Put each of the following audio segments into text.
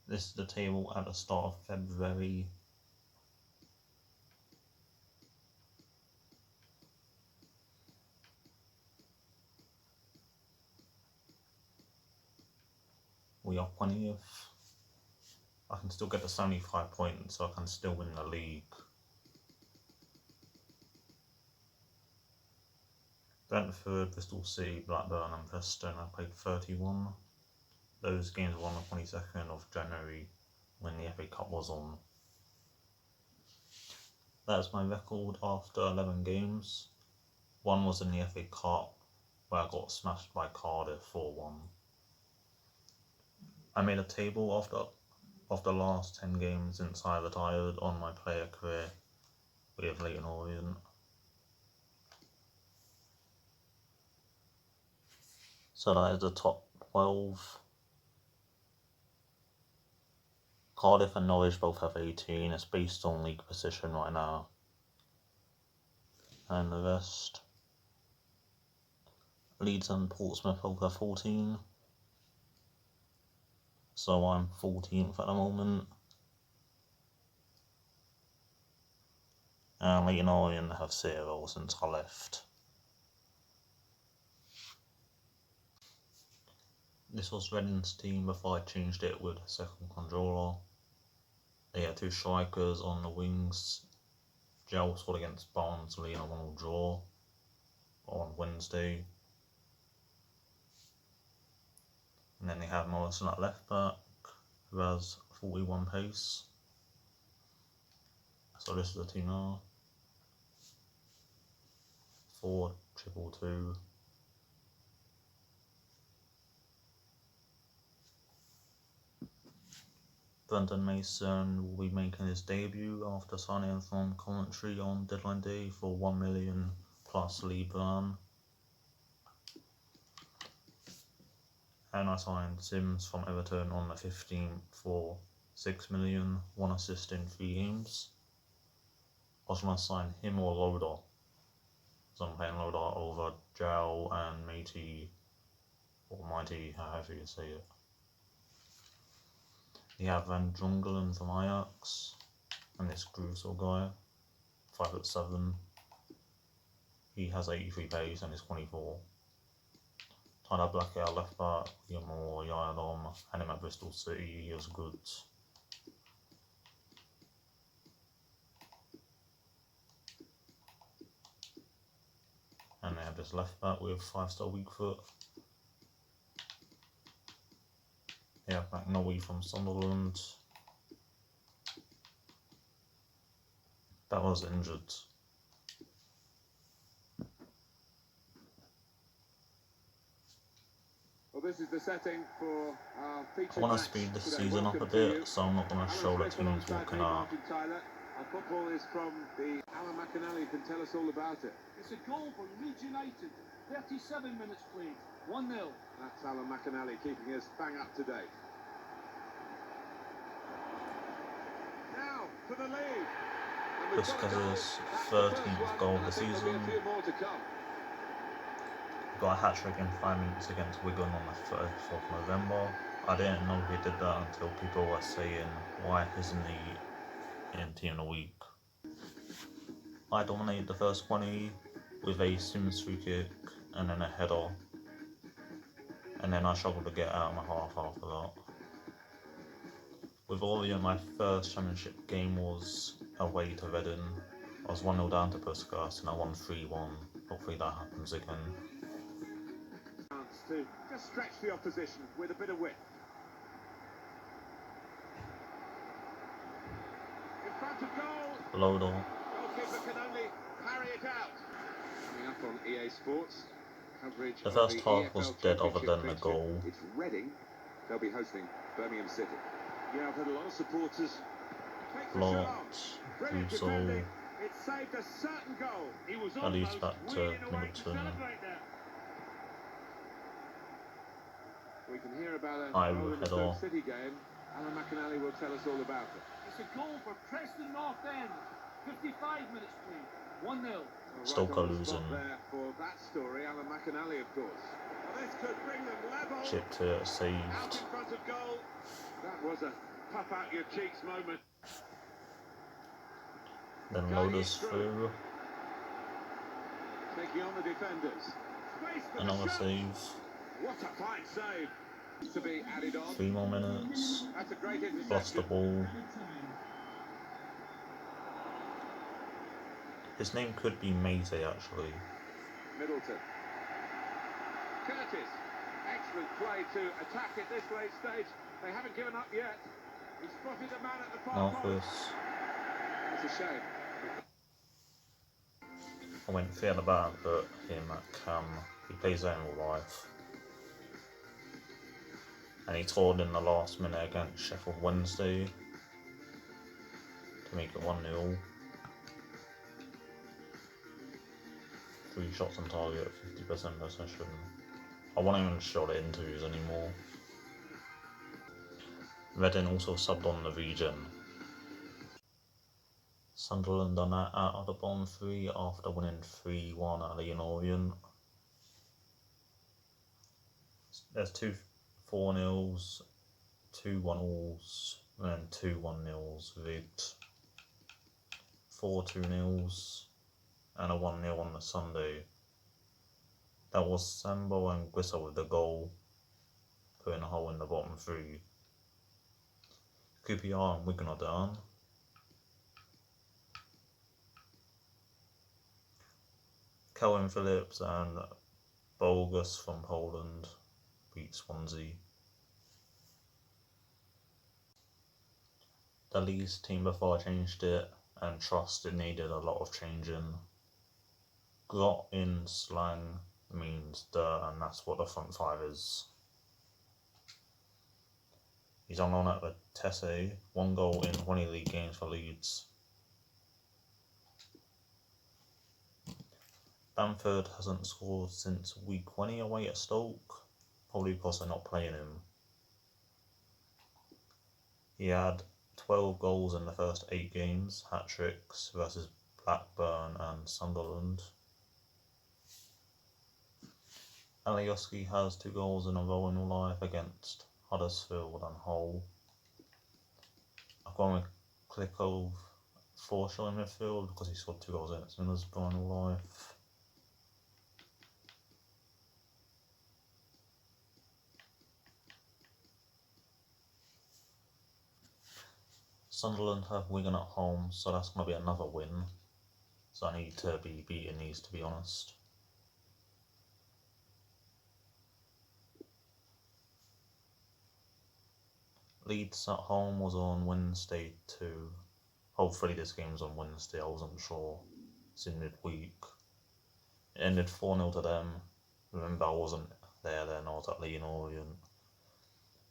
This is the table at the start of February. We are 20th. I can still get the 75 points, so I can still win the league. Brentford, Bristol City, Blackburn and Preston, I played 31. Those games were on the 22nd of January when the FA Cup was on. That's my record after 11 games. One was in the FA Cup where I got smashed by Cardiff 4-1. I made a table of the last 10 games since I retired on my player career with Leyton Orient. So that is the top 12. Cardiff and Norwich both have 18. It's based on league position right now. And the rest. Leeds and Portsmouth both have 14. So I'm 14th at the moment. And Leyton Orient have 0 since I left. This was Reading's team before I changed it with a second controller. They had 2 strikers on the wings. Gel scored against Barnsley in a 1-1 draw on Wednesday. And then they have Morrison at left back, who has 41 pace. So this is the team now. 4-2-2-2. Brendan Mason will be making his debut after signing from Coventry on deadline day for $1 million plus Lee Brown. And I signed Sims from Everton on the 15th for $6 million, 1 assist in 3 games. I was going to sign him or Loader. So I'm playing Loader over Gel and Matey, or Mighty, however you say it. You have Van Drongelen from Ajax, and this Gruesel guy, 5'7". He has 83 pace and is 24. Tyler Blackett at left back, Yamor Yadom, had him at Bristol City, he was good. And they have this left back with 5-star weak foot. They have McNulty from Sunderland. That was injured. Well, this is the setting for our feature. I want to speed this season up a bit, so I'm not going to show the teams walking out. Our football is from the Alan McAnally can tell us all about it. It's a goal for Leeds United. 37 minutes played. 1-0. That's Alan McAnally keeping us bang up to date. Now for the lead. Busquets' 13th goal of the season. Got a hat-trick in 5 minutes against Wigan on the 30th of November. I didn't know he did that until people were saying, why isn't he in Team of the Week? I dominated the first 20 with a Sims free kick and then a header. And then I struggled to get out of my half after that. With Orient, my first championship game was away to Reading. I was 1-0 down to Busquets and I won 3-1. Hopefully that happens again. To just stretch the opposition with a bit of width. In front of goal. Loader. Goalkeeper can only parry it out. Coming up on EA Sports. Coverage the first of half was EFL dead other than the Championship. goal. It's Reading. They'll be hosting Birmingham City. Yeah, I've had a lot of supporters. Blocked. Gruesel. It saved a certain goal. He was At least back to Middleton. We can hear about a I goal will in the head off. City game. Alan McAnally will tell us all about it. It's a goal for Preston North End. 55 minutes played. 1-0. Stoker losing. There for that story, Alan McAnally, of course. Well, this could bring them level. Chipped it, saved. Out in front of goal. That was a puff out your cheeks moment. Then loaders through. Taking on the defenders. Space for the Another shot. save. What a fine save. To be added on. 3 more minutes. That's a great Lost the interception. ball. His name could be Mate actually. Middleton. Curtis. Excellent play to attack at this late stage. They haven't given up yet. He spotted the man at the far post. Marcus. It's a shame. I went 3 at the back, but him at Cam, he plays there in real life. And he scored in the last minute against Sheffield Wednesday to make it 1-0. 3 shots on target, 50% possession. I won't even show the interviews anymore. Reading also subbed on the region. Sunderland done that at the bottom 3 after winning 3-1 at Leyton Orient. There's 2 4-0s, 2 1-alls, and then 2 1-0s rigged. 4 2-0s, and a 1-0 on the Sunday. That was Sambo and Guissa with the goal, putting a hole in the bottom 3. QPR and Wigan are down. Calvin Phillips and Bogus from Poland beat Swansea. The Leeds team before I changed it and trust it needed a lot of changing. Grot in slang means dirt, and that's what the front 5 is. He's on at the Tesse, 1 goal in 20 league games for Leeds. Bamford hasn't scored since week 20 away at Stoke, probably because they're not playing him. He had 12 goals in the first 8 games, hat-tricks versus Blackburn and Sunderland. Alioski has 2 goals in a row in real life against Huddersfield and Hull. I've gone with Klikov for showing midfield because he scored 2 goals against Middlesbrough in real life. Sunderland have Wigan at home, so that's going to be another win. So I need to be beating these, to be honest. Leeds at home was on Wednesday too. Hopefully this game's on Wednesday, I wasn't sure. It's in midweek. It ended 4-0 to them. Remember I wasn't there then, I was at Leyton Orient.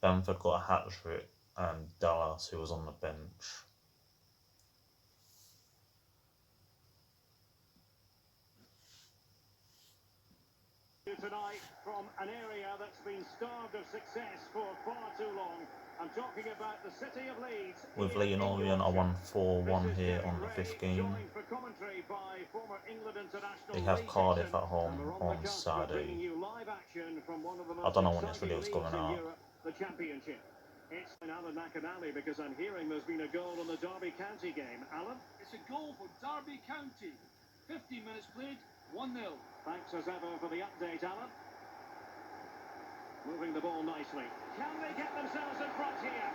Bamford got a hat-trick and Dallas, who was on the bench. Tonight from an area that's been starved of success for far too long. I'm talking about the city of Leeds. With Leyton Orient, I won 4-1 here on the 5th game. They have Cardiff at home on Saturday. I don't know when this video is going out. The championship. It's Alan McAnally because I'm hearing there's been a goal in the Derby County game. Alan? It's a goal for Derby County. 15 minutes played, 1-0. Thanks as ever for the update, Alan. Moving the ball nicely. Can they get themselves in front here?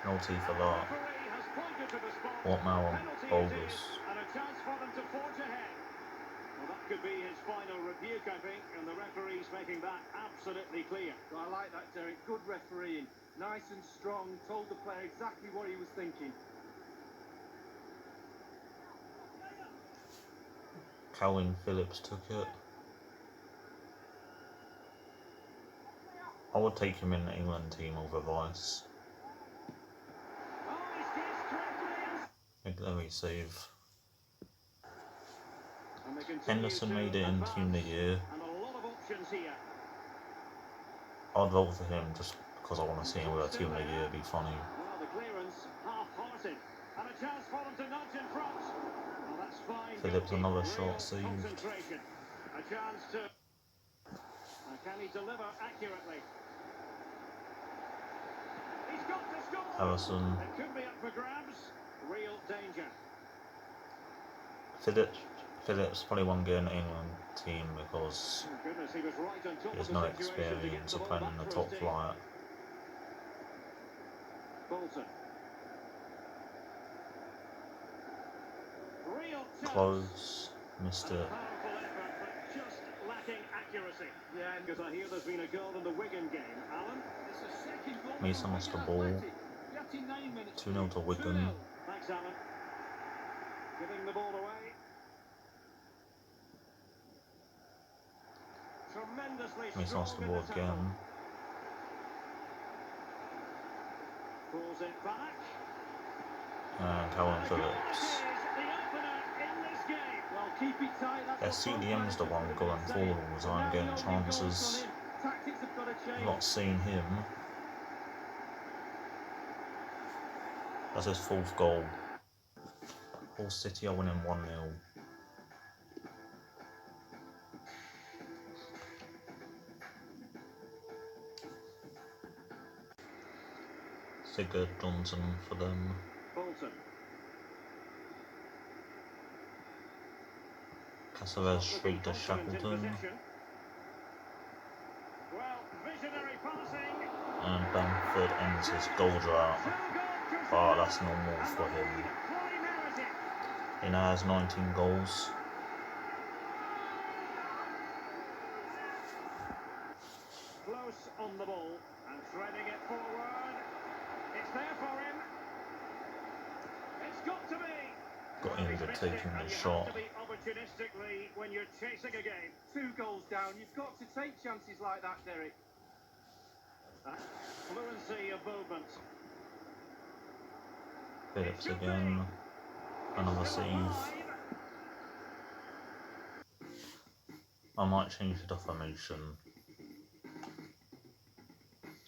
No tea for that. Referee has pointed to the spot. What now on Penalty Bogus? it is, and a chance for them to forge ahead. Well, that could be his final rebuke, I think, and the referee's making that absolutely clear. I like that, Derek. Good refereeing. Nice and strong. Told the player exactly what he was thinking. Calvin Phillips took it. I would take him in the England team over Rice. Oh, he skates correctly. Let me save. And they continue Henderson to made it in Team of the Year. And a lot of options here. I'd vote for him just because I want to see him with a Team of the Year, it'd be funny. Well, the clearance half-hearted. And a chance for them to nudge in front. Well, that's fine. Phillips another Real shot saved. concentration. A chance to... can he deliver accurately? Harrison. It could be up for grabs. Real danger. Phillips probably won't get an England team because Oh, goodness, he was right on top he of has the no situation to get experience the of ball playing in back the for top his team. flight. Bolton. Real chance. Close, missed And a it. powerful effort, but just lacking accuracy. Yeah, because I hear there's been a goal in the Wigan game. Alan? It's the second goal Mason for lost the Wigan ball. Athletic. 39 minutes 2-0 to played. Wigan. 2-0. Thanks, Alan. Giving the ball away. Tremendously Mason lost the strong in ball the tackle. again. Pulls it back. And Callum And a goal it Phillips. is, the opener in this game. Well, keep it tight. That's Yeah, what both CDM's the managers one would have going been saying. forward all the But time, now getting the opening goal's chances. gone in. Tactics have got to change. I'm not seeing him. That's his fourth goal. Hull City are winning 1-0. Sigurd Johnson for them. Bolton. Caceres straight to Shackleton. Well, visionary passing. And Bamford ends his goal drought. Oh, that's normal for him. He now has 19 goals. Close on the ball and threading it forward. It's there for him. It's got to be. Got injured taking the You shot. have to be opportunistically when you're chasing a game. 2 goals down. You've got to take chances like that, Derek. Fluency of movement. Phillips again. Another Still save. alive. I might change the formation.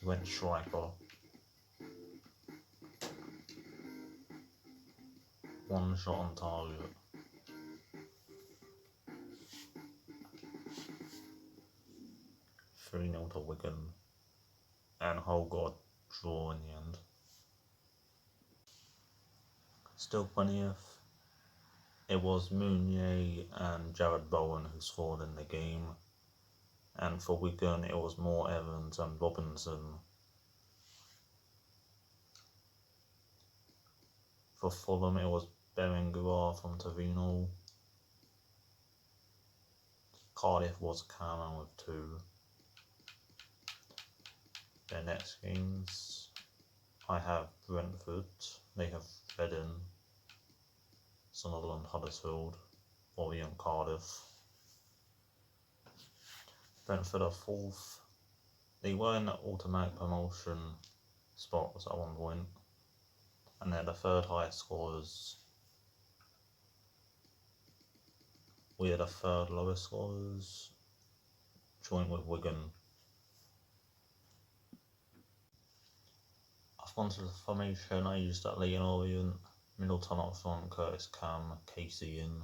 He went striker. One shot on target. Three 0 to Wigan. And Hull got a draw in the end. Still 20th. It was Mounier and Jared Bowen who scored in the game. And for Wigan it was more Evans and Robinson. For Fulham it was Berenguer from Torino. Cardiff was Cameron with 2. Their next games, I have Brentford, they have Reading, Sunderland, Huddersfield, Orient, Cardiff. Brentford are 4th. They were in the automatic promotion spots at one point, and they're the 3rd highest scorers. We are the 3rd lowest scorers, joint with Wigan. I've gone to the formation I used at Leyton Orient, Middleton up front, Curtis Cam, Casey in.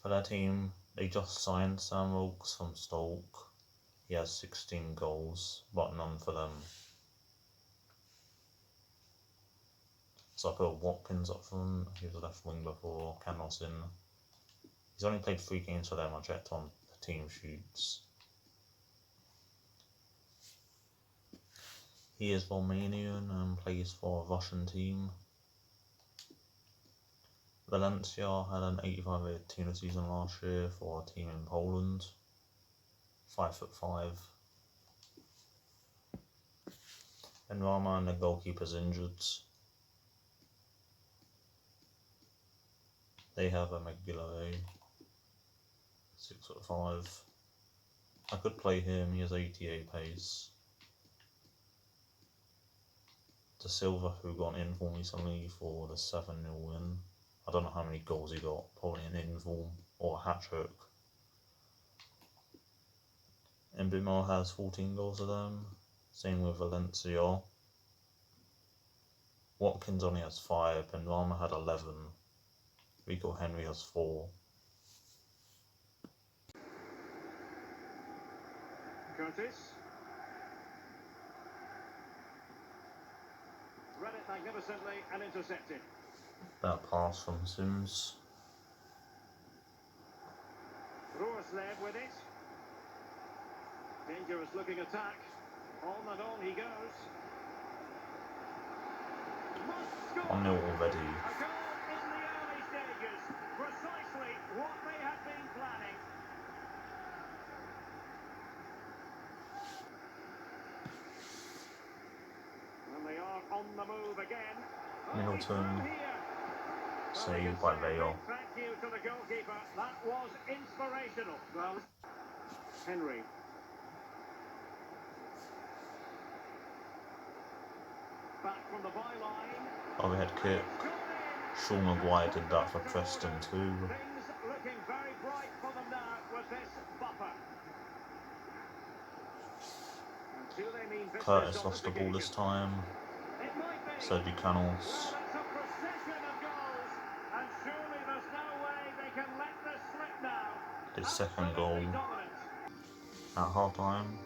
For their team, they just signed Sam Wilkes from Stoke. He has 16 goals, but none for them. So I put Watkins up front, he was a left wing before, Canos in. He's only played 3 games for them, I checked on the team sheets. He is Romanian and plays for a Russian team. Valencia had an 85 team of season last year for a team in Poland. 5'5". And Rama and the goalkeeper's injured. They have a Maguire, 6'5". I could play him, he has 88 pace. De Silva, who got an inform recently for the 7-0 win. I don't know how many goals he got, probably an inform or a hat-trick. Mbimo has 14 goals of them, same with Valencia. Watkins only has 5, and Rama had 11. Rico Henry has 4. Curtis. read it magnificently and intercepted. That pass from Sims. Roerslev with it. Dangerous looking attack. On and on he goes. Must score. 1-0 already. A goal in the early stages. Precisely what they had been planning. And they are on the move again. Middleton. Saved by Vale. Thank you to the goalkeeper. That was inspirational. Well, Henry. Back from the byline. Overhead kick. Sean Maguire did that for Preston too. Things looking very bright for them now with this buffer. And do they mean business Curtis on lost the ball this occasion? time. It might be. Sergi Canals. Well, it's a procession of goals, and surely there's no way they can let this slip now. His second goal Absolutely dominant. at half time.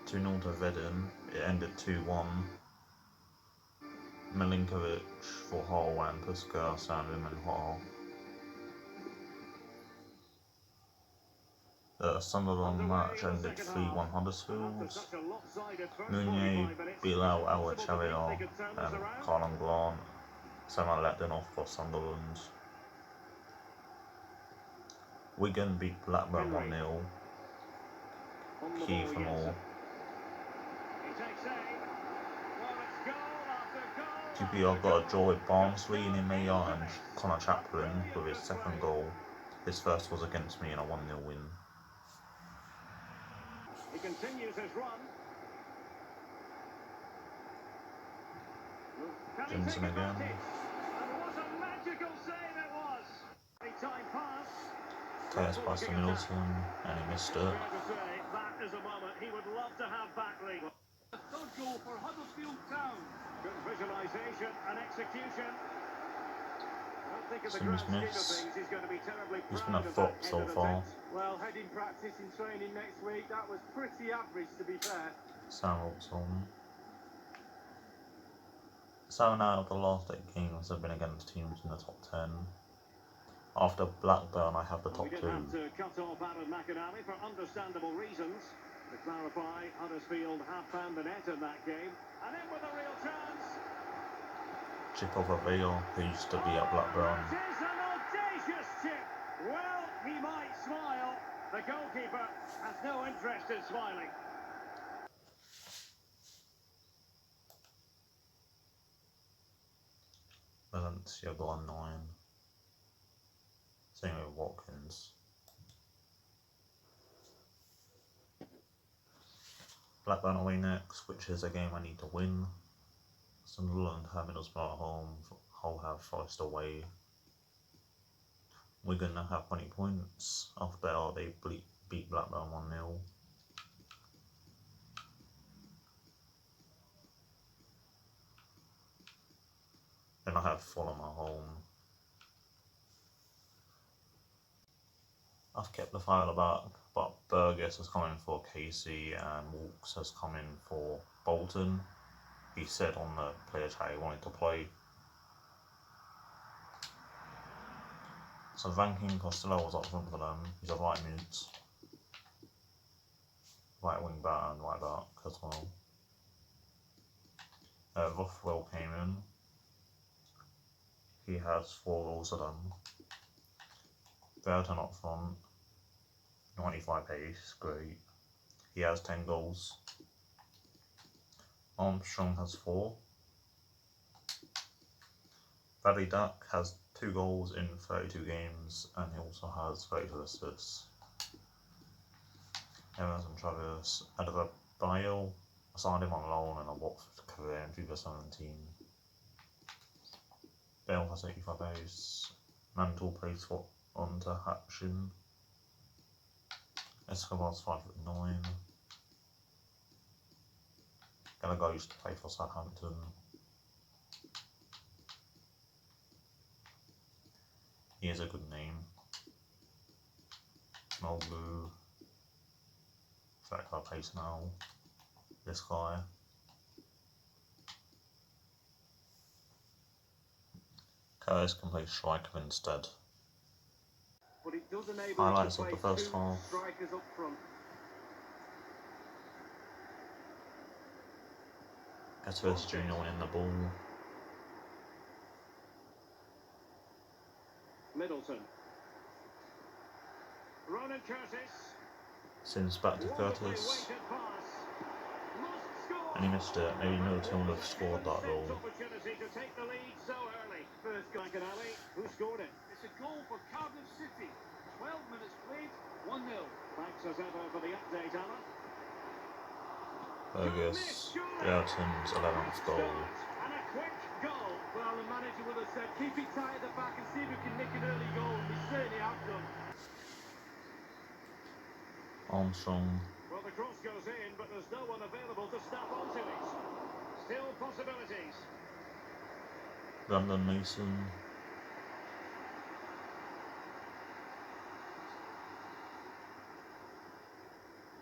2-0 to Reading. It ended 2-1. Milinkovic for Hull and Puskas and him in Hull. The Sunderland match ended 3-1 Huddersfield. Mounier, Bilal Al-Chaviar and Carlon Grant. Someone let them off for Sunderland. Wigan beat Blackburn 1-0. Key for more. QPR got a draw with Barnsley in Emea and Connor Chaplin with his second goal. His first was against me in a 1-0 win. He continues his run. Jensen again. And what a magical save it was. A time pass. Curtis passed to Middleton and he missed it. Fair to say, that is a moment he would love to have back, Lee. A third goal for Huddersfield Town. Good visualisation and execution. I don't think in the Sims grand scheme of missed. things he's going to be terribly He's proud been a of flop that so headed far. attempt. Well, heading practice in training next week, that was pretty average to be fair. Sam Robson. 7 out of the last 8 games have been against teams in the top 10. After Blackburn, I have the top We did 2. have to cut off Aaron McAnally for understandable reasons. To clarify, Huddersfield have found the net in that game. And in with a real chance. Chip over Vale, who used to be at Blackburn. It is an audacious chip. Well, he might smile. The goalkeeper has no interest in smiling. Valencia got a 9. Same with Watkins. Blackburn away next, which is a game I need to win. Sunderland have Middlesbrough at home. Hull have Forest away. Wigan have 20 points. After they beat Blackburn 1-0. Then I have Fulham at home. I've kept the file back, but Burgess has come in for Casey and Walks has come in for Bolton. He said on the player chat he wanted to play. So ranking Costello was up front for them. He's a right mid, right wing back and right back as well. Rothwell came in. He has 4 goals for them. Burton up front, 95 pace, great. He has 10 goals. Armstrong has 4. Bradley Duck has 2 goals in 32 games and he also has 32 assists. Evans and Travis. Adebayo, I signed him on loan in a Watford career in FIFA 17. Bale has 85 pace. Mantle plays for under Hatchin. Escobar's 5'9". Gallagher used to play for Southampton. He has a good name. No blue. That guy plays now. This guy. Curtis can play striker instead. But it does enable him Highlights to of play the first two half. strikers up front. Curtis Jr. winning the ball. Middleton. Ronan Curtis. Sims back to Curtis. And he missed it. Maybe Middleton would have scored that goal. Opportunity to take the lead so early. First McAnally, who scored it? It's a goal for Cardiff City. 12 minutes played, 1-0. Thanks as ever for the update, Alan. Fergus, Everton's 11th goal. And a quick goal. Well, the manager would have said, keep it tight at the back and see if we can nick an early goal. And we certainly have done. Armstrong. Well, the cross goes in, but there's no one available to snap onto it. Still possibilities. Brandon Mason.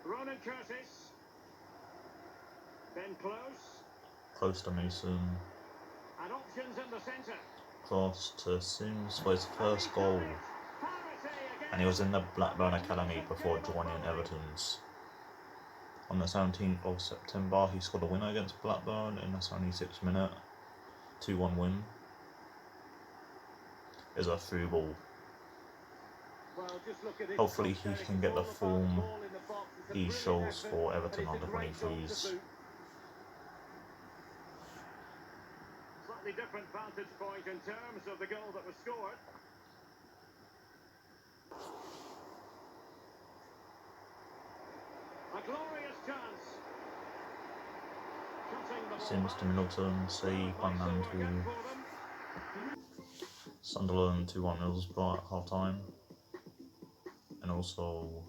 Ronan Curtis. Then close. Close to Mason. And options in the centre. Cross to Sims for his first goal. And he was in the Blackburn Academy before joining Everton's. On the 17th of September, he scored a winner against Blackburn in the 76th minute. 2-1 win. Is a through ball. Well, just look at it. Hopefully he can get the form he shows for Everton under 23s. Slightly different vantage point in terms of the goal that was scored. A glorious chance. Sims to Middleton, save 1-2. Sunderland 2-1 Middlesbrough at half time. And also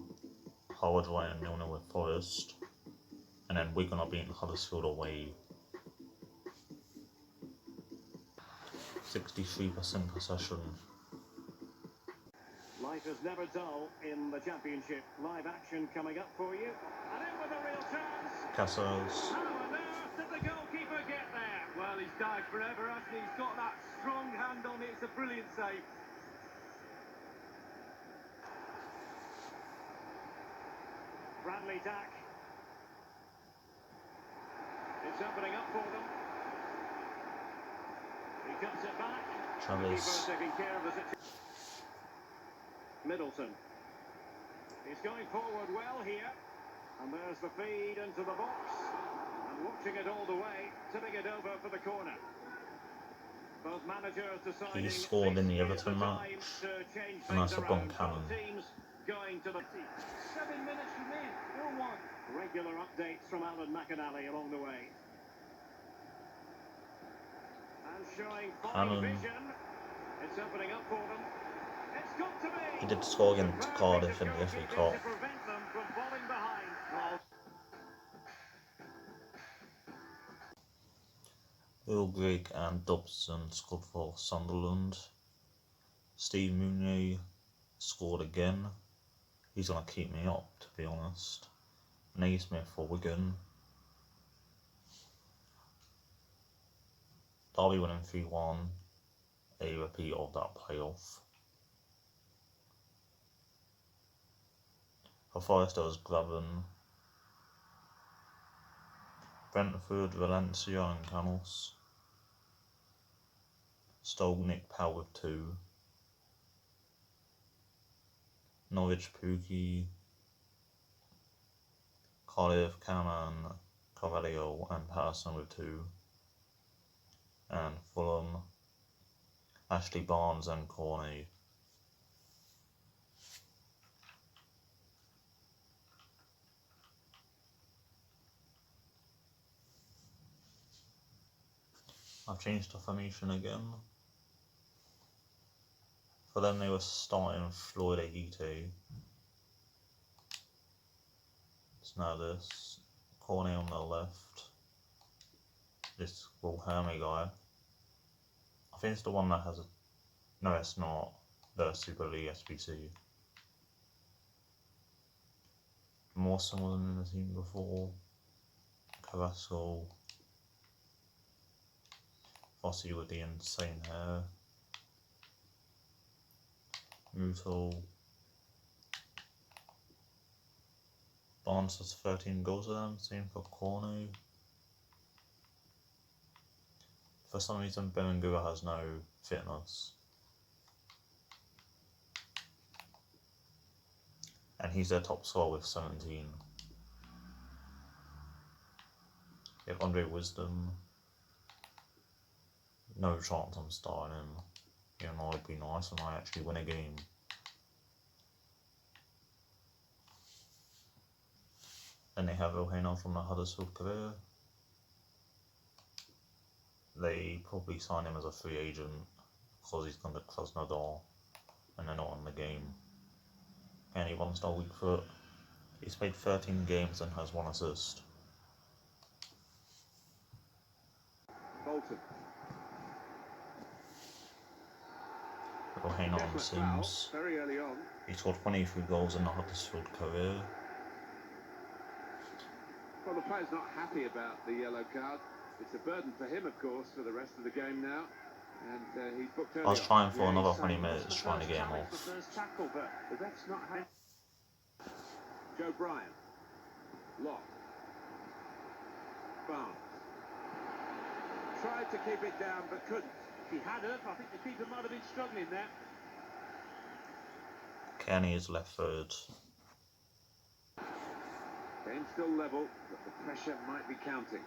Howard Ryan 0-0 with Forest. And then Wigan are beating Huddersfield away. 63% possession. Life is never dull in the Championship. Live action coming up for you. And in with a real chance. Cassers. How on earth did the goalkeeper get there? Well, he's died forever, hasn't he? He's got that strong hand on it. It's a brilliant save. Bradley Dack. It's opening up for them. He cuts it back. Travis. Keeper taking care of the situation. Middleton. He's going forward well here. And there's the feed into the box. And watching it all the way, tipping it over for the corner. Both managers deciding He scored in the Everton match. And that's a bomb cannon. Teams going to the 7 minutes remain, 4-1. regular updates from Alan McAnally along the way. And showing fine vision. It's opening up for them. It's got to be. He did score against Cardiff in the FA Cup. To prevent them from falling behind. Well, Will Grigg and Dobson scored for Sunderland. Steve Mounier scored again. He's going to keep me up, to be honest. Naismith for Wigan. Derby winning 3-1. A repeat of that playoff. For Forest there was Graven. Brentford, Valencia and Canals. Stoke Nick Powell with 2. Norwich Pookie. Cardiff, Cameron, Carvalho and Patterson with 2. And Fulham, Ashley Barnes and Corney. I've changed the formation again. For them they were starting Floyd Agite. It's now this. Corney on the left. This Wilhelmi guy. I think it's the one that has a... No, it's not. The Super League SBC. Mawson wasn't in the team before. Carrasco. Fossey with the insane hair. Muto. Barnes has 13 goals of them, same for Cornu. For some reason, Bemangura has no fitness. And he's their top scorer with 17. They have Andre Wisdom. No chance I'm starting him. You know, it'd be nice when I actually win a game. Then they have Ohana from the Huddersfield career. They probably sign him as a free agent because he's gone to Krasnodar and they're not in the game. And he wants to weak foot. He's played 13 games and has 1 assist. Bolton. Ohana on Sims. Very early on. He scored 23 goals in the Huddersfield career. Well, the player's not happy about the yellow card. It's a burden for him, of course, for the rest of the game now. And he's booked early. I was trying for another 20 minutes trying to get him off. The first tackle, but that's not how. Joe Bryan. Lock. Barnes. Tried to keep it down, but couldn't. If he had it, I think the keeper might have been struggling there. Kenny is left third. Game still level, but the pressure might be counting.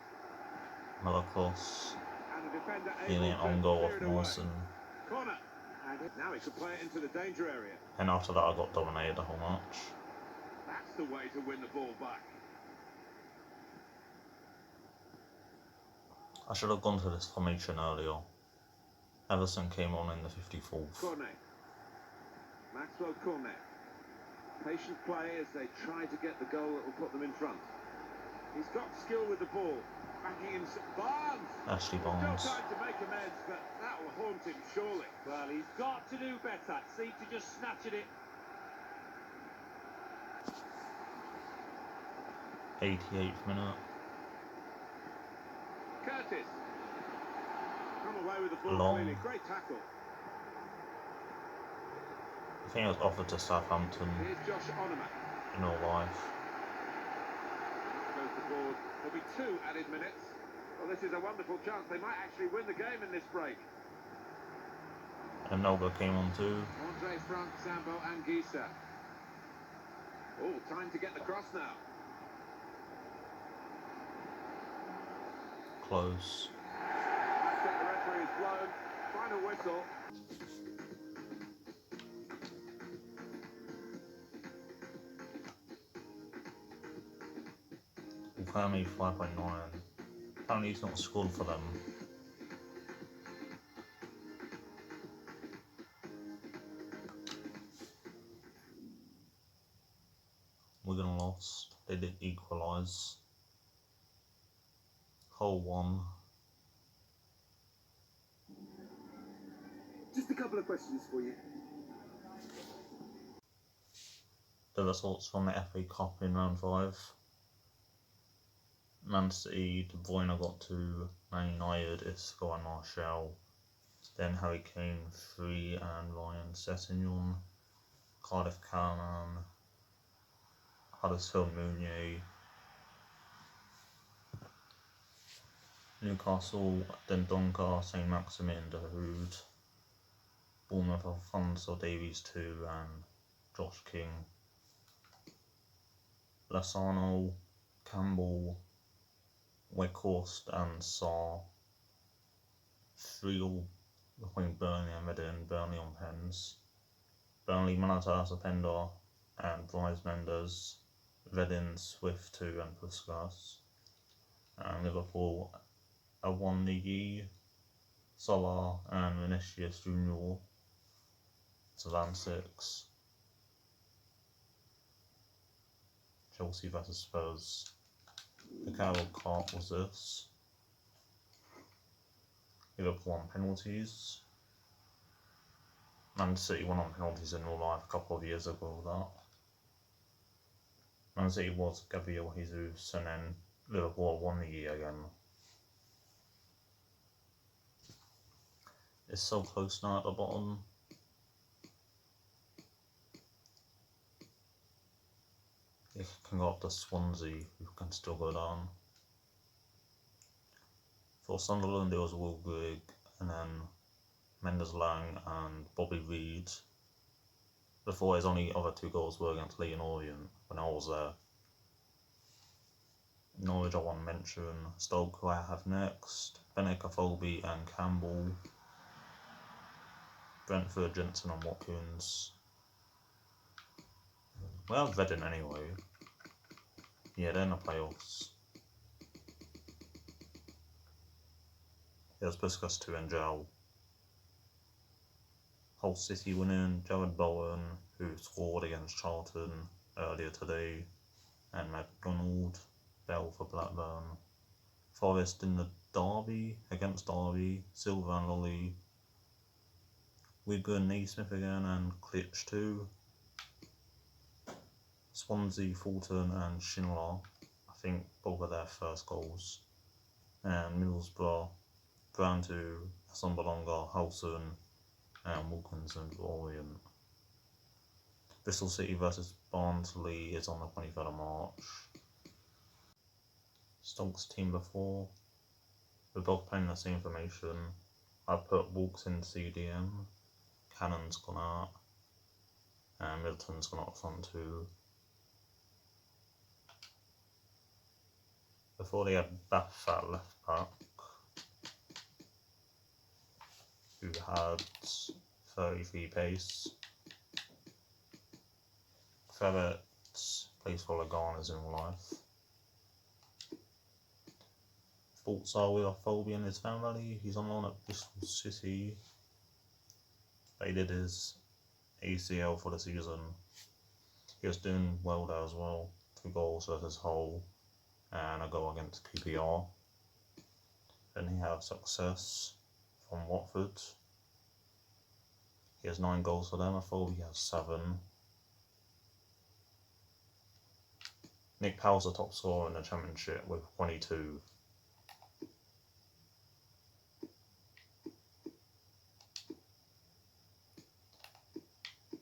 Another cross. And the defender Nearly an able to on goal clear off it away. Mawson. Corner. And now he can play it into the danger area. And after that I got dominated the whole match. That's the way to win the ball back. I should have gone to this formation earlier. Everson came on in the 54th. Cornet. Maxwell Cornet. Patient play as they try to get the goal that will put them in front. He's got skill with the ball. Backing him. Barnes! Ashley No Barnes. time to make amends, but that will haunt him surely. Well, he's got to do better. Seemed to just snatch at it. 88th minute. Curtis. Come away with the ball Long. clearly. Great tackle. I think it was offered to Southampton Here's Josh Onomak. in real life. Goes the board. There'll be 2 added minutes. Well, this is a wonderful chance. They might actually win the game in this break. And Nolga came on too. Andre Frank, Sambo and Gisa. Oh, time to get the cross now. Close. That's it, the referee is blown. Final whistle. Family 5.9. Apparently he's not scored for them. Wigan lost. They did equalise. Hull won. Just a couple of questions for you. The results from the FA Cup in round 5. Man City, De Bruyne got 2, Man United, Isco and Martial. Then Harry Kane 3 and Ryan Sessegnon. Cardiff Cameron, Huddersfield Mounier. Newcastle, Dendonka, St Maximin, Dahoud. Bournemouth, Alfonso Davies 2 and Josh King. Lasano, Campbell, Weghorst and Sarr. 3-all between Burnley and Reading, Burnley on pens. Burnley, Manata, Zapenda and Bryce Mendes. Reading, Swift 2 and Puskas. And Liverpool, Awoniyi, Salah and Vinicius Junior. Savan 6. Chelsea vs Spurs. The Carroll Cup was this. Liverpool on penalties. Man City won on penalties in real life a couple of years ago. Man City was Gabriel Jesus, and then Liverpool won the year again. It's so close now at the bottom. It can go up to Swansea, who can still go down. For Sunderland, it was Will Grigg, and then Mendes Lang and Bobby Reed. Before, his only other 2 goals were against Leyton Orient when I was there. Norwich, I won't mention. Stoke, who I have next. Bennett, Afobe and Campbell. Brentford, Jensen and Watkins. We have Reading anyway. Yeah, they're in the playoffs. There's Puskas 2 and Jowl. Hull City winning, Jared Bowen, who scored against Charlton earlier today, and McDonald, Bell for Blackburn. Forest in the derby, against Derby, Silva and Lolly. Wigan, Naismith again, and Klitsch 2. Swansea, Fulton and Schindler, I think both of their first goals. And Middlesbrough, Brown 2, Assombalonga, Howson, and Wilkinson for Orient. Bristol City versus Barnsley is on the 23rd of March. Stoke's team before. We're both playing the same formation. I put Walks in CDM, Cannon's gone out, and Middleton's gone out front too. Before they had Bath at left back, who had 33 pace. Ferret plays for Laganas in real life. Thoughts are with Afobe and his family. He's on loan at Bristol City. They did his ACL for the season. He was doing well there as well. 2 goals versus Hull and a goal against QPR. Then he had success from Watford. He has 9 goals for them. Afobe has 7. Nick Powell's the top scorer in the Championship with 22.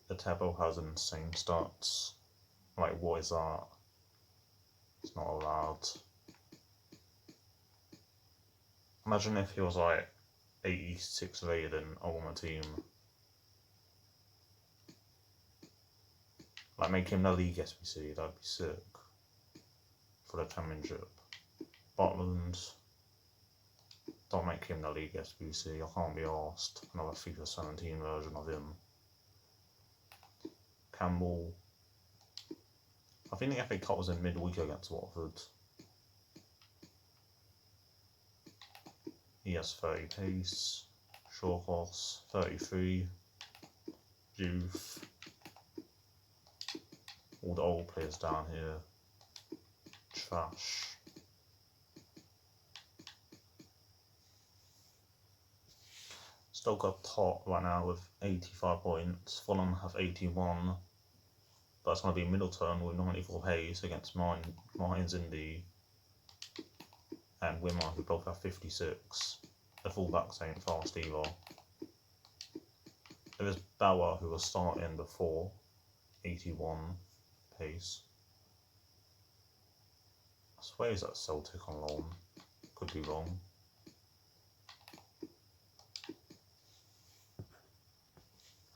The table has insane stats. Like, what is that? It's not allowed. Imagine if he was like 86 rated in Ultimate Team. Like, make him the league SBC, that'd be sick. For the Championship. Butland. Don't make him the league SBC, I can't be arsed. Another FIFA 17 version of him. Campbell. I think the FA Cup was in midweek against Watford. He has 30 pace. Shawcross, 33. Juve. All the old players down here. Trash. Stoke up top right now with 85 points. Fulham have 81. But it's going to be Middleton with 94 pace against Martins Indy and Wimmer, who both have 56. The fullbacks ain't fast either. There is Bauer, who was starting before, 81 pace. I swear he's at Celtic on loan. Could be wrong.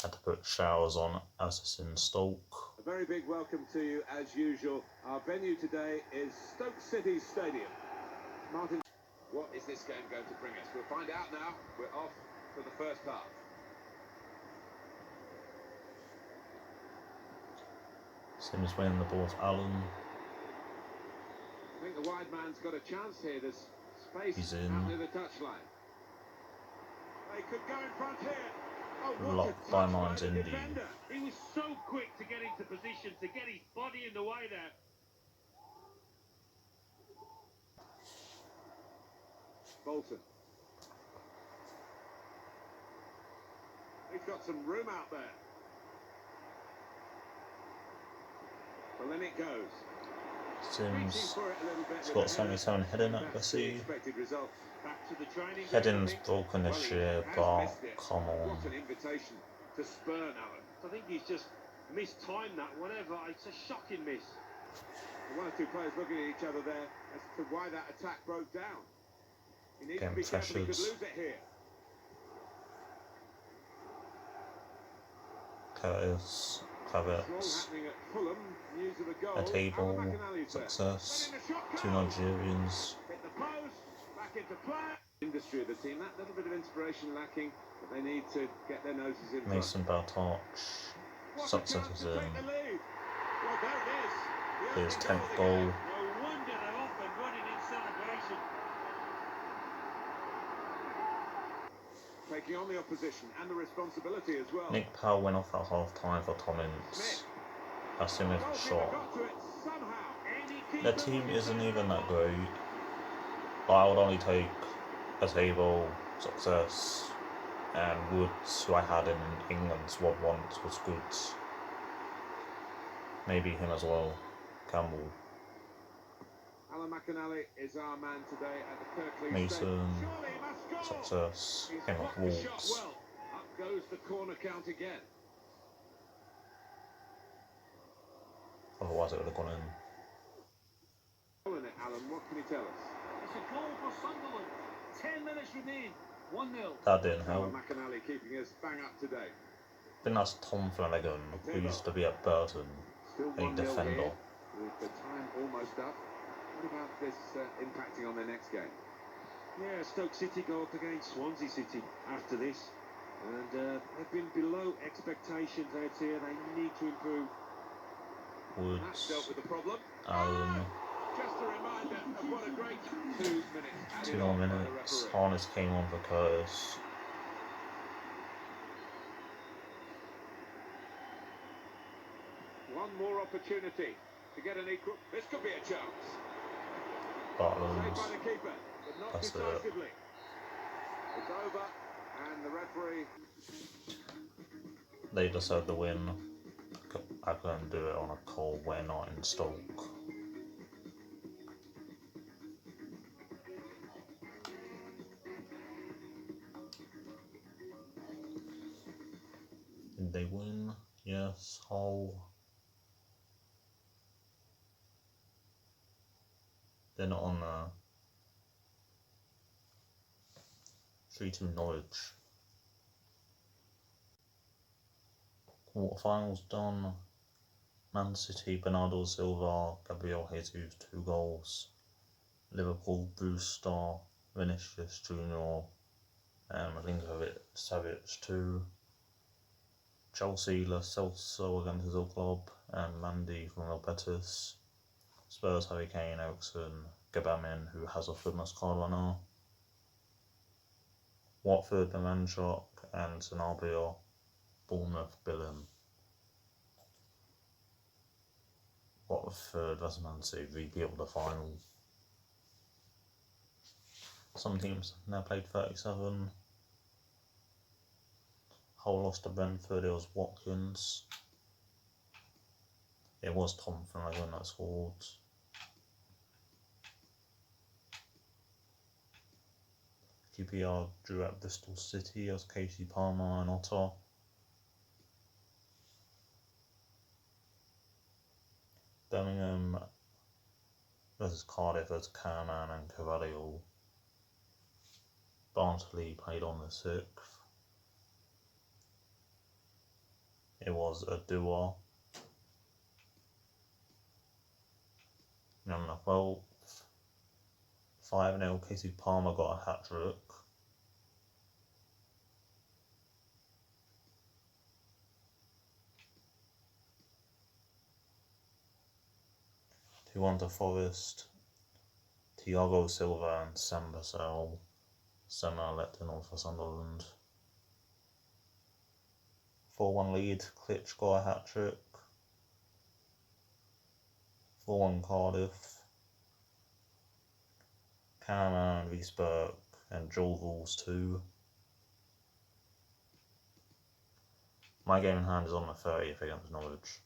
Had to put Showers on as it's in Stoke. A very big welcome to you as usual. Our venue today is Stoke City Stadium. Martin, what is this game going to bring us? We'll find out now. We're off for the first half. Sims winning the ball with Allen. I think the wide man's got a chance here. There's space He's in. out near the touchline. They could go in front here. Oh, what a Locked by touch Martins by the Indy. defender. He was so quick to get into position, to get his body in the way there. Bolton. He's got some room out there. Well, then it goes. Sims For it a little bit has with got the header. 77 heading That's the accuracy. expected result. Back to the training. Heading's broken this year, but come on. What an invitation to spurn, Alan. I think he's just mistimed that. Whatever, it's a shocking miss. One or two players looking at each other there as to why that attack broke down. He needs to Getting be careful, he could pressured. lose it here. Curtis, It's all Kravitz, happening at Fulham. News of a goal. a table, Alan McAnally's there. success, Letting the shot 2 go. Nigerians, Hit the post, back into play. Industry of the team, that little bit of inspiration lacking, but they need to get their noses in front. Mason Bartoch, What a success chance is to in take the lead. Well, there it is. The his opening 10th of the goal. game. No wonder they're off and running in celebration. Taking on the opposition and the responsibility as well. Nick Powell went off at half time for Tom Ince. A similar Goalkeeper shot. got to it somehow. Any keeper The team will isn't defend even that that. great. But I would only take a table, success, and Woods, who I had in England's squad once, was good. Maybe him as well. Campbell, Alan McAnally is our man today at the Kirklees Mason, Stadium. Surely he must score. success, He's came off blocked the shot Wolves. well. Up goes the corner count again. Otherwise it would have gone in. Goal in it, Alan. What can you tell us? It's a goal for Sunderland. 10 minutes remain. 1-0. That didn't Alan help. McAnally keeping us bang up to date. I think that's Tom Flanagan, who used to be at Burton, Still a 1-0 defender. here, with the time almost up. What about this impacting on their next game? Yeah, Stoke City go up against Swansea City after this, and they've been below expectations out here. They need to improve. That's dealt Woods, with the problem. Allen, Just a reminder of what a great 2 minutes. 2 added more on by the minutes. referee. Harness came on for Curtis. One more opportunity to get an equal. This could be a chance. Bartland, Saved by the keeper, but not That's it. decisively. It's over, and the referee. they deserved the win. I couldn't do it on a cold wet night in Stoke. Did they win? Yes. Hull. They're not on 3-2 Norwich. Quarterfinals done. Man City, Bernardo Silva, Gabriel Jesus, 2 goals. Liverpool, Brewster, Vinicius Jr., Milinkovic Savic, 2. Chelsea, Lo Celso against his old club, and Mandy from Real Betis. Spurs, Harry Kane, Ericsson, Gabamin, who has a fitness card right now. Watford, Bemanchuk, and Sanabria, Bournemouth, Billen. Watford, that's Man City, rebuilt the final. Some teams now played 37. Hull lost to Brentford, it was Watkins. It was Tom Flanagan that scored. QPR drew at Bristol City as Casey Palmer and Otter. Birmingham versus Cardiff as Carman and Carvalho. Barnsley played on the 6th. It was a duo. And on the 12th, 5-0, Casey Palmer got a hat-trick. Who won to Forest, Thiago Silva and Sam Basel. Senna Leyton Orient for Sunderland. 4-1 lead, Klitsch got a hat-trick. 4-1 Cardiff. Cameron, Riesberg and Joel Rules 2. My game in hand is on the 30th against Norwich.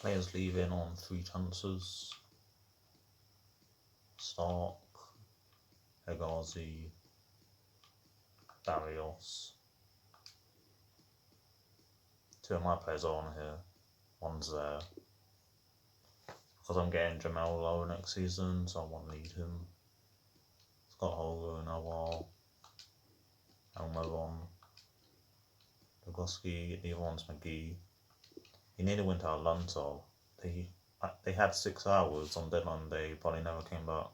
Players leaving on 3 chances. Stark, Hegazi, Barrios. Two of my players are on here. One's there. Because I'm getting Jamel Lowe next season, so I won't need him. Scott Hogan, Nawal, Elmeron, Lugoski, the other one's McGee. He nearly went to Atlanta. They had 6 hours on deadline day, but he never came back.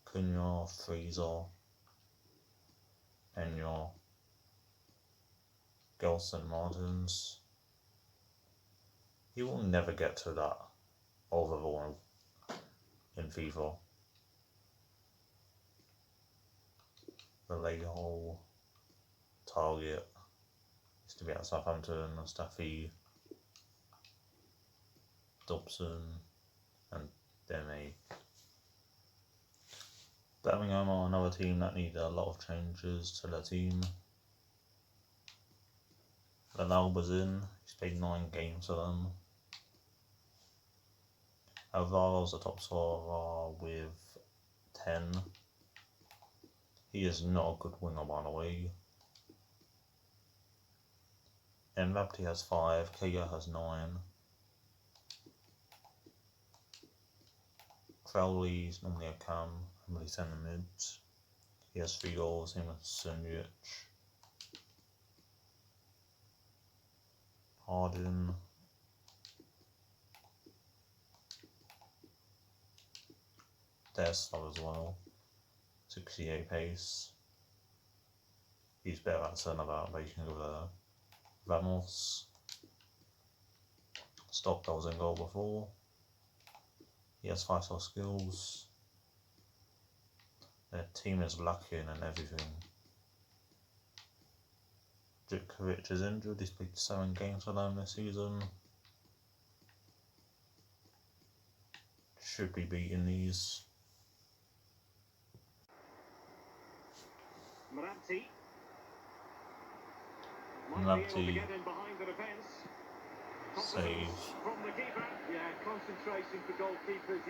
Cunha, Freezer, Enya, Gelson Martins. He will never get to that overall in FIFA. Vallejo, Target, used to be at Southampton, Mustafi, Dobson, and Demi. Birmingham are another team that need a lot of changes to their team. Ronaldo's in, he's played 9 games for them. Alvaro's the top scorer with 10. He is not a good winger, by the way. Mbappe has 5, Kaya has 9. Crowley's normally a cam, but he's in the mids. He has 3 goals, same as Sunjic. Harden. They're slow as well. 68 pace. He's better at centre back, but you can go there. Ramos. Stockdale's in goal before. He has 5-star skills. Their team is lacking and everything. Djikovic is injured, he's played 7 games for them this season. Should be beating these. Moratti. Moratti. Save. From the keeper. Yeah, concentration for goalkeepers.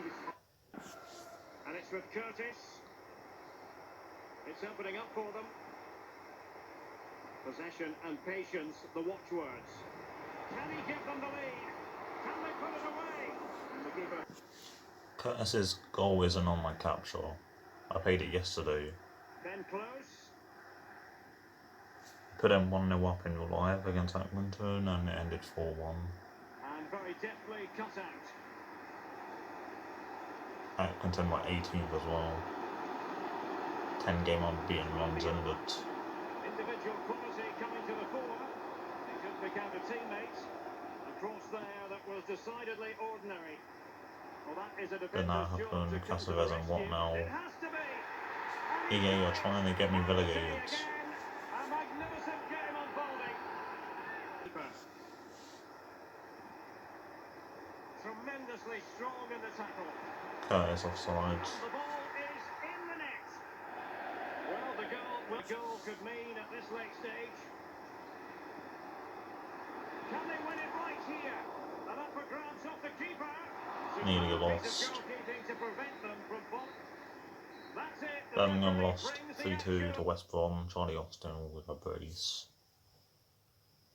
And it's with Curtis. It's opening up for them. Possession and patience, the watchwords. Can he give them the lead? Can they put it away? And the keeper. Curtis's goal isn't on my capture. I played it yesterday. Then close. Put them 1-0 up in real life against Accrington and it ended 4-1. And very deftly cut out. Accrington were 18th as well. 10 game unbeaten runs ended. Individual quality coming to the fore. They could pick out a teammate. A cross there that was decidedly ordinary. Well, that is a Then that defender's job to happened, come to the Caceres and what rescue. now? It has to be. EA are trying to get me relegated. A magnificent game unfolding. Tremendously strong in the tackle. Curtis offside. The ball is in the net. Well, the goal could mean at this late stage. Can they win it right here? An upper grabs off the keeper. Nearly lost. Goalkeeping to prevent them from ball. That's it. Birmingham lost 3-2 to West Brom. Charlie Austin with a brace.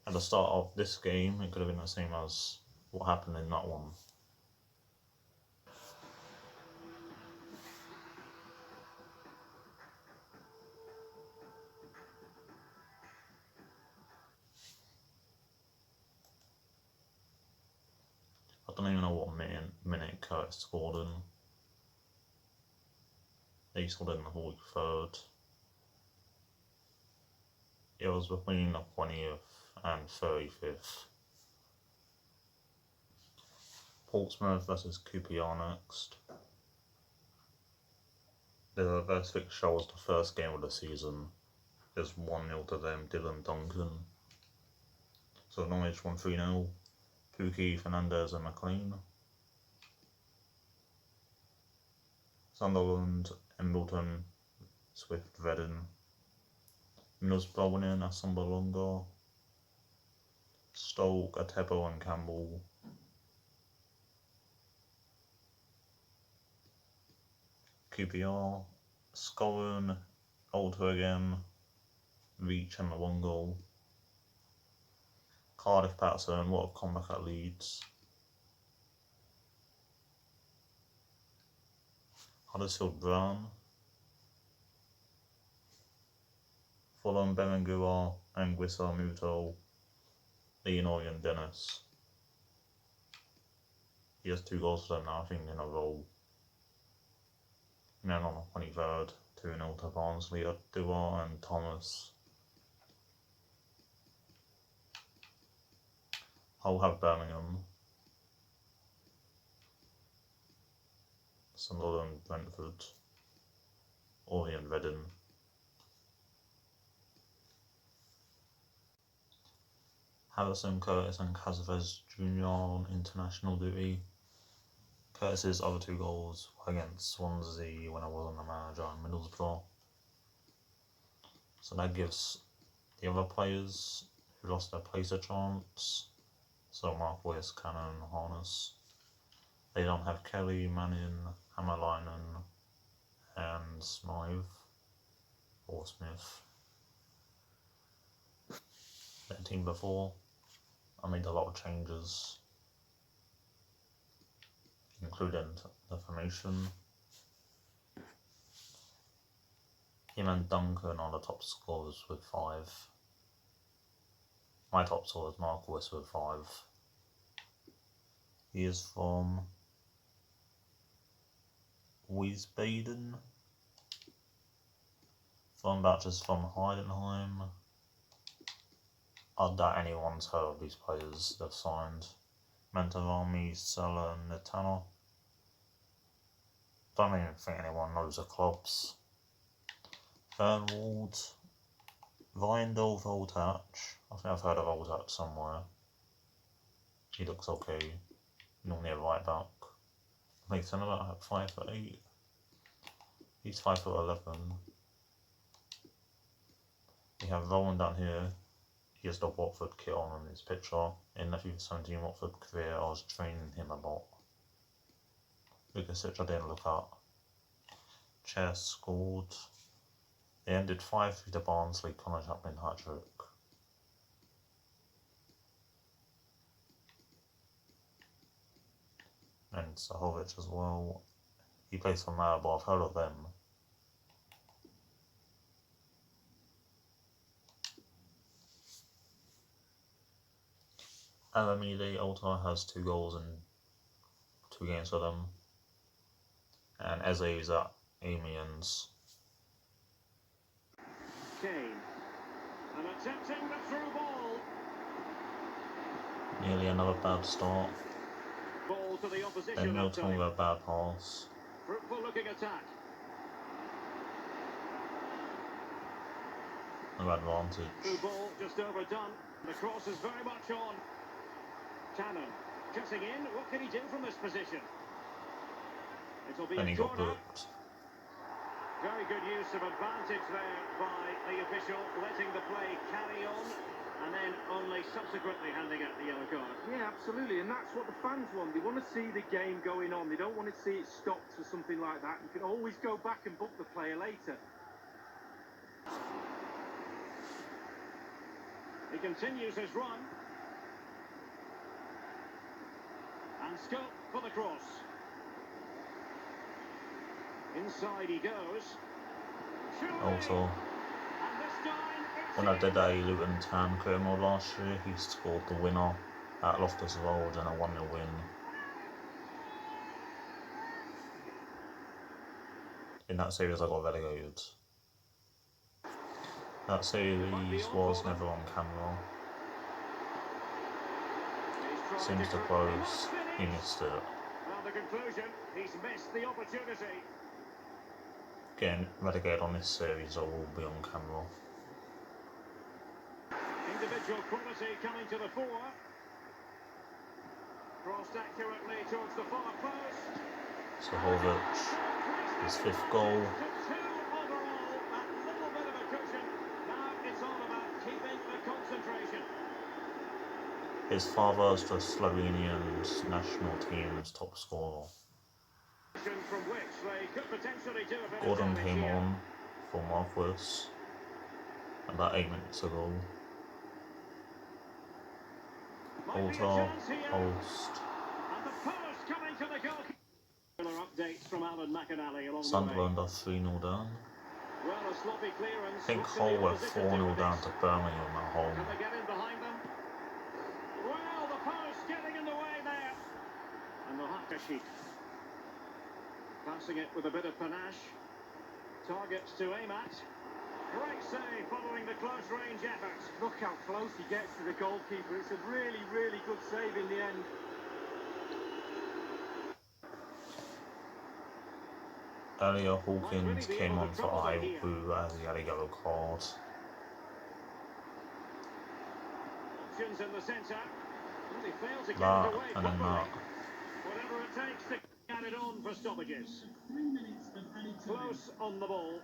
At the start of this game, it could have been the same as what happened in that one. I don't even know what minute Curtis scored in. He scored in the 43rd. It was between the 20th and 35th. Portsmouth versus QPR next. The reverse fixture was the first game of the season. It's 1-0 to them, Dylan Duncan. So Norwich won 3-0. Pookie, Fernandez and McLean. Sunderland, Embleton, Swift, Redden. Middlesbrough winning, Asombalonga. Stoke, Atebo and Campbell. QPR, Scoren, Alter again, each and a 1 goal. Cardiff Patterson, what a comeback at Leeds. Huddersfield Brown. Fulham Berengua, Anguissa Muto, Leyton Orient Dennis. He has 2 goals for them now, I think, in a row. And then on the 23rd, 2-0 to Barnsley, Dua and Thomas. Hull have Birmingham. Sunderland, Brentford, Orient, Reading. Harrison, Curtis and Casavez Jr. on international duty. Curtis's other 2 goals were against Swansea when I wasn't the manager and Middlesbrough. So that gives the other players who lost their place a chance. So Mark West, Cannon, Harness. They don't have Kelly, Manning, Hammerlinen and Smythe, Portsmouth. Their team before, I made a lot of changes, including the formation. Him and Duncan are the top scorers with 5. My top scorer is Mark West with 5. He is from Wiesbaden. Thornbach is from Heidenheim. I doubt anyone's heard of these players they've signed. Mantarami, Sella, Netano. Don't even think anyone knows the clubs. Fernwald, Vindel, Voltach. I think I've heard of Voltach somewhere. He looks okay. Normally a right back. I think centre back at 5'8". He's 5'11". We have Roland down here. He has the Watford kit on his picture. In the FIFA 17 Watford career, I was training him a lot. Lucas I didn't look at. Chess scored. They ended 5-3 to Barnsley, Connor Chapman hat-trick. And Sahovic as well. He plays for Maribor, I've heard of them. Alamide Altar has 2 goals in 2 games for them. And Eze is at Amiens. Kane. And attempting the through ball. Nearly another bad start. Ball to the opposition. Then Milton with a bad pass. Fruitful looking attack. No advantage. Through ball just overdone. The cross is very much on. Cannon cutting in. What can he do from this position? It'll be Then he a got corner. booked. Very good use of advantage there by the official, letting the play carry on and then only subsequently handing out the yellow card. Yeah, absolutely, and that's what the fans want. They want to see the game going on. They don't want to see it stopped for something like that. You can always go back and book the player later. He continues his run. And scope for the cross. Inside he goes. Also, And this time it's when I did a Luton Town career mode last year, he scored the winner at Loftus Road and a 1-0 win. In that series I got relegated. That series was never on camera. Seems to close. He missed it. Well, the conclusion, he's missed the opportunity. Getting relegated on this series, I will be on camera. Individual quality coming to the fore. Crossed accurately towards the far post. Sahovic, his 5th goal. To 2 overall, that little bit of a cushion. Now it's all about keeping the concentration. His father is the Slovenian national team's top scorer. From which they could potentially do a bit Gordon of damage came here. on for Marquis. about 8 minutes ago. Might be a Altar, chance here. post. And the post coming to the goalkeeper. Updates from Alan McAnally along Sunderland the way. are 3-0 down. Well, a sloppy clearance. I think What can Hull the were opposition do 4-0 with down this? to Birmingham at home. Can they get in behind them? Well, the post getting in the way there. And they'll have to sheet. Passing it with a bit of panache. Targets to aim at. Great save following the close range effort. Look how close he gets to the goalkeeper. It's a really, really good save in the end. Earlier, Hawkins came on for Ibu as he had a yellow card. Options in the centre. Well, he failed to get That, it away and then properly. that. Whatever it takes to get it on for stoppages. 3 minutes of added time. Close on the ball.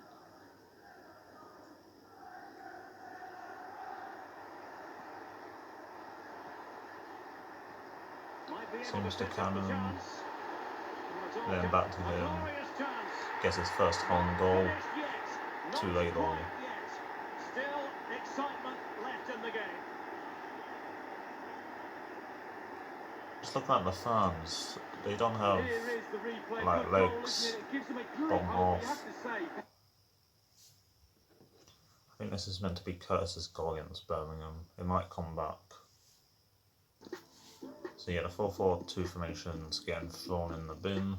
Might be able Seems to set up the Cannon. chance. Well, it's all Then come- back to a him. glorious chance. Gets his first home Not goal. finished yet. Not Too late goal. quite yet. Still excitement left in the game. Just look at the fans. They don't have Here is the replay. like Good goal, legs. isn't it? It gives them a great Bottom hope, you half. have to say. I think this is meant to be Curtis's goal against Birmingham. It might come back. So yeah, the 4-4-2 formation's getting thrown in the bin.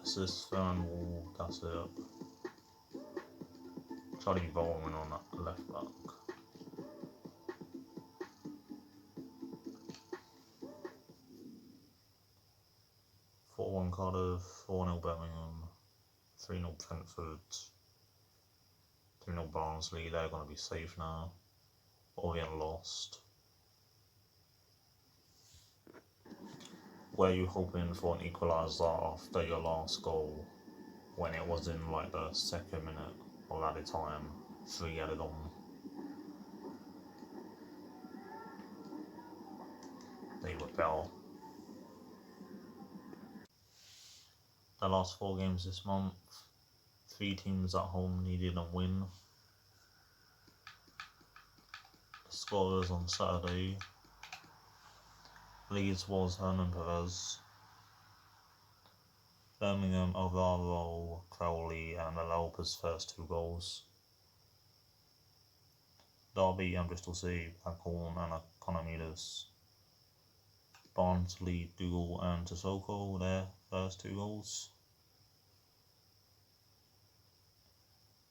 Assist Fern Wall, that's it. Charlie Bowman on that left back. Cardiff, 4-0 Birmingham, 3-0 Brentford, 3-0 Barnsley. They're going to be safe now. Orient lost. Were you hoping for an equaliser after your last goal when it was in like the 2nd minute of added time? 3 added on. They were better. The last 4 games this month, 3 teams at home needed a win. The scorers on Saturday: Leeds was Hernan Perez, Birmingham Alvaro Crowley and Alaupa's first 2 goals. Derby and Bristol City, Pacorn and Economides. Barnsley, Dougal and Sissoko, their first 2 goals.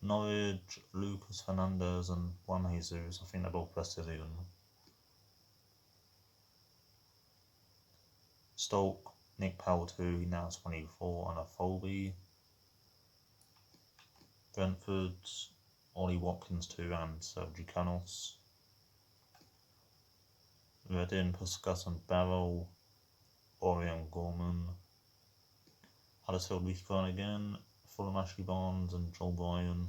Norwich, Lucas Fernandez and Juan Jesus, I think they're both Brazilian. Stoke, Nick Powell 2, he now 24 and a Folby. Brentford, Ollie Watkins 2 and Sergio Canos. Reading, Puskas and Barrow, Orion Gorman. Huddersfield, Leithburn again, Fulham, Ashley Barnes and Joel Bryan.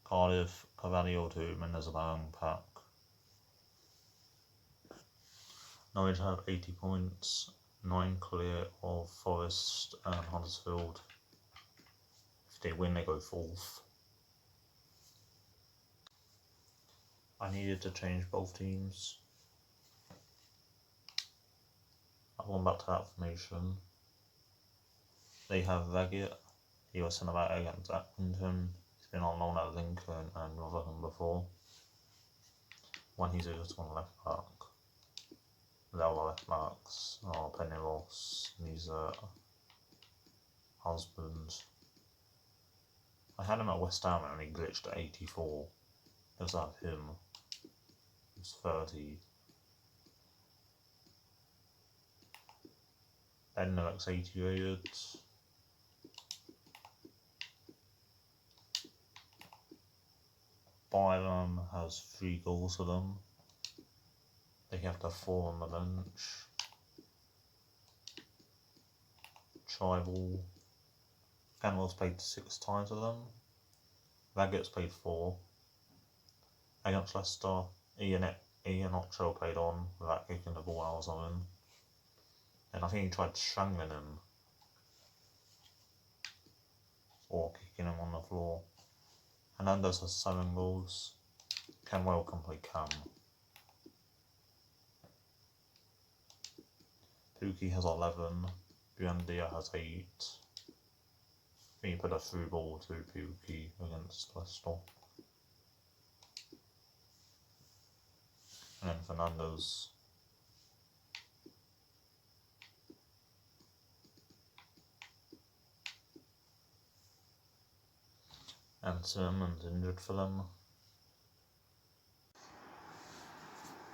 Cardiff, Carvalho 2, Mendes-Aubameyang pack. Norwich have 80 points, 9 clear of Forest and Huddersfield. If they win, they go 4th. I needed to change both teams. I've gone back to that formation. They have Raggett, he was centre back against Accrington. He's been on loan at Lincoln and Rotherham before. When he's just on left back. The other left backs are Pennyross, Nisa, Husband. I had him at West Ham and he glitched at 84. Let's have him. He's 30. Then the next 80 rated. Byram has 3 goals for them. They have the 4 on the bench. Tribal. Canwell's played 6 times for them. Raggett's played 4. Against Leicester, Ian Ocho played on without kicking the ball out or something. And I think he tried strangling him. Or kicking him on the floor. Hernandez has 7 goals. Kenwell can play Cam. Pukki has 11. Buendia has 8. I think he put a through ball to Pukki against Leicester. And then Fernandez. And Simmons injured for them.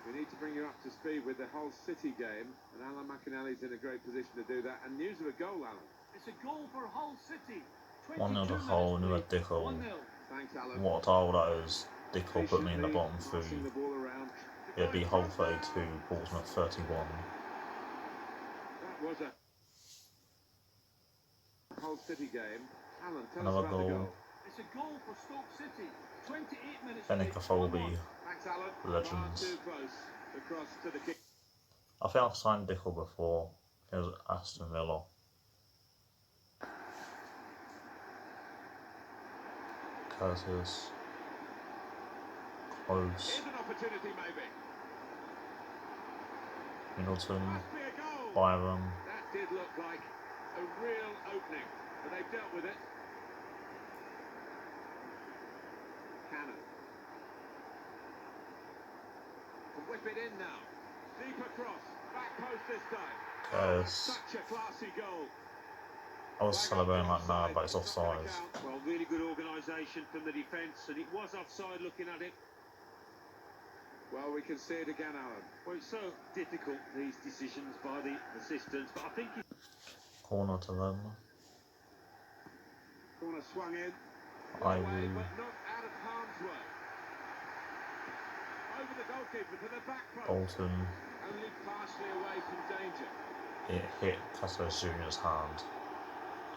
We need to bring you up to speed with the Hull City game, and Alan McInally's in a great position to do that. And news of a goal, Alan. It's a goal for Hull City. 1-0 to Hull, new at Dicko. 1-0. Thanks, Alan. What a title that is. Dicko put me in the bottom Patiently 3. passing the ball around. It'd be Hull 32, Portsmouth 31. That was a Hull City game. Alan, tell Another us about the goal. goal. It's a goal for Stoke City. 28 minutes. Benica Folby, Thanks, Alan. legends. Far too close across to the kick. I think I've signed Dicko before. It was Aston Villa. Curtis. Close. Here's an opportunity, maybe. Middleton. Must be a goal. Byram. That did look like a real opening, but they've dealt with it. Cannon. To whip it in now. Deep across. Back post this time. Curtis. Such a classy goal. I was celebrating like mad, but it's offside. Well, really good organisation from the defence, and it was offside looking at it. Well, we can see it again, Alan. Well, it's so difficult, these decisions by the assistants, but I think Corner to them. Corner swung in. Ivory. Away, but not out of harm's way. Over the goalkeeper to the back post. Bolton. Only partially away from danger. It hit Cassius Jr.'s hand.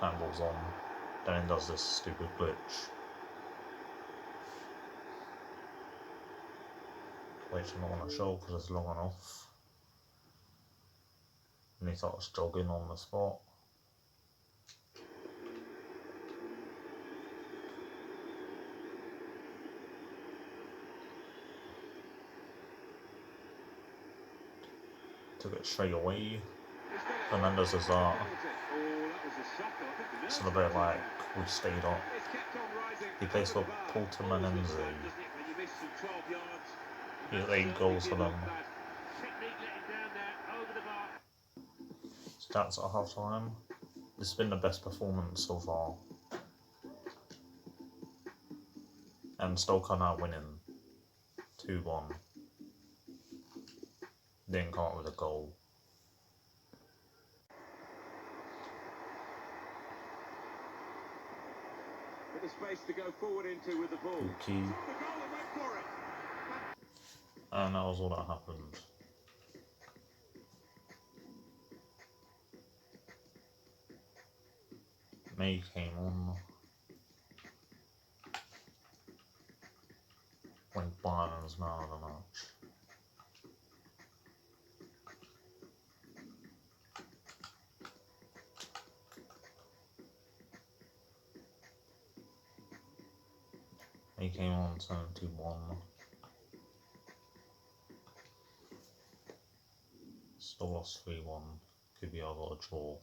Handball's on. Then it does this stupid glitch. Which I'm not going to show because it's long enough. And he starts jogging on the spot. Took it straight away. Fernandez does that. Oh, that was a shocker. I think the Celebrate like we stayed up. It's kept on rising. He plays for Porto Manenzi. He has 8 goals for them. Stats at half time. This has been the best performance so far. And Stoke are now winning 2-1. Didn't come up with a goal. Bit of space to go forward into with the ball. Pukki. The goal and went for it. And that was all that happened. May came on when Bayern's man of the match. He came on 7-2-1. Still lost 3-1. Could be either a draw.